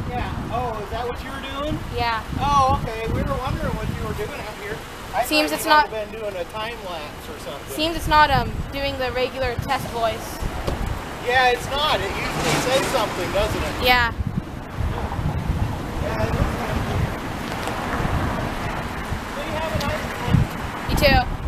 Yeah. Oh, is that what you were doing? Yeah. Oh, okay. We were wondering what you were doing out here. I Seems thought it's you might not. have been doing a time lapse or something. Seems it's not doing the regular test voice. Yeah, it's not. It usually says something, doesn't it? Yeah. Yeah, it looks kind of cool. So you have a nice one. You too.